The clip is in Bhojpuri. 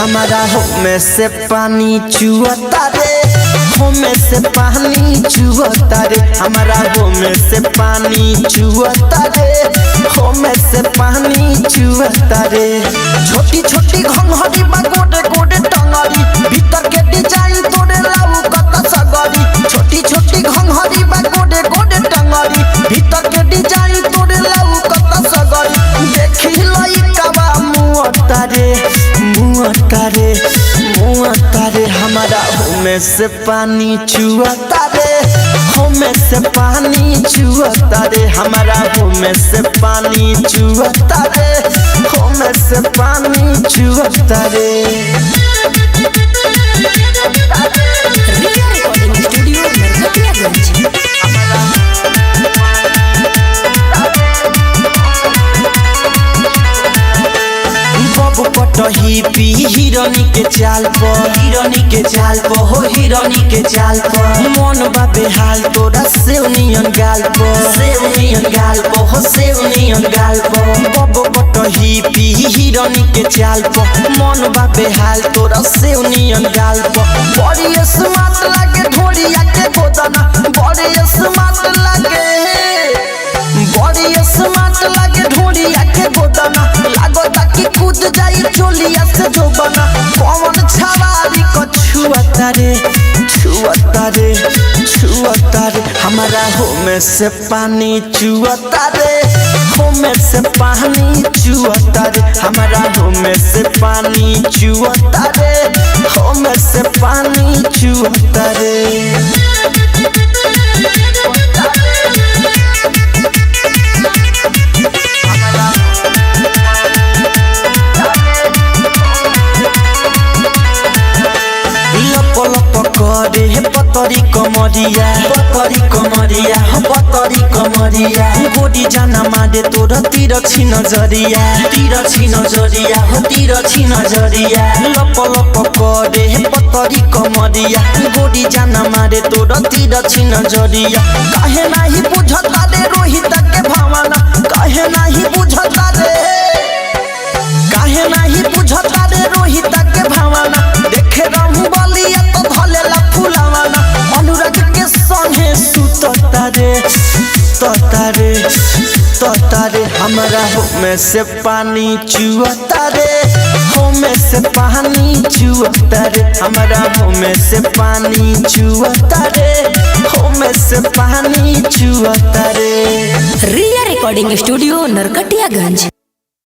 हमारा हो में से पानी चुअता रे, हो में से पानी चुअता रे, हमारा हो में से पानी चुअता रे, हो में से पानी चुअता रे। छोटी छोटी घंघरी बा गोडे गोडे टंगरी, भीतर के डिजाइन तोरे लाऊ कत सगरी। छोटी छोटी घंघरी बा गोडे गोडे टंगरी, भीतर के डिजाइन तोरे लाऊ कत सगरी। देखी लइकावा मुअता रे, मुअता रे, मुअता रे, हमारा हो में से पानी चुअता रे, हो में से पानी चुअता रे, हमारा हो में से पानी चुअता रे, हो में से पानी चुअता रे। रिया रिकॉर्डिंग स्टूडियो नरकटियागंज। बबू कटही पी हिरनी के चाल पर, हिरनी के चाल पर हो, हिरनी के चाल पर। मन बाबे हाल तोरा सेवनियन गाल पर, सेवनियन गाल पर हो, सेवनियन गाल पर। बबू कटही पी हिरनी के चाल पर, मन बाबे हाल तोरा सेवनियन गाल पर। बड़ी स्मार्ट लागे ढोलिया के गोदाना, बड़ी स्मार्ट लागे, बड़ी स्मार्ट लागे ढोलिया के गोदाना। लागो ताकि कूद जाई चोलिया से जो बना, कौन छवारी को छुअता रे, छुअता रे, छुअता रे, हमारा हो में से पानी चुअता रे, हो में से पानी चुअता रे, हमारा हो में से पानी चुअता रे, हो में से पानी चुअता रे। करे पतरी कमरिया, पतरी कमरिया हो, पतरी कमरिया। गोडी जाना मारे तोर तिरछी नजरिया, तिरछी नजरिया हो, तिरछी नजरिया। लप लप करे पतरी कमरिया, गोडी जाना मारे तोर तिरछी नजरिया। काहे नाही बुझता रे रोहित के भावना, काहे नाही बुझता रे, काहे नाही बुझता रे रोहित के भावना। देखे रहूं बलिया तो धलेला फुलावाना, अनुराग के संगे सुतता रे, सुतता रे, सुतता रे, हमारा हो में से पानी चुअता रे, हो में से पानी चुअता रे, हमारा हो में से पानी चुअता रे, हो में से पानी चुअता रे। रिया रिकॉर्डिंग स्टूडियो नरकटियागंज।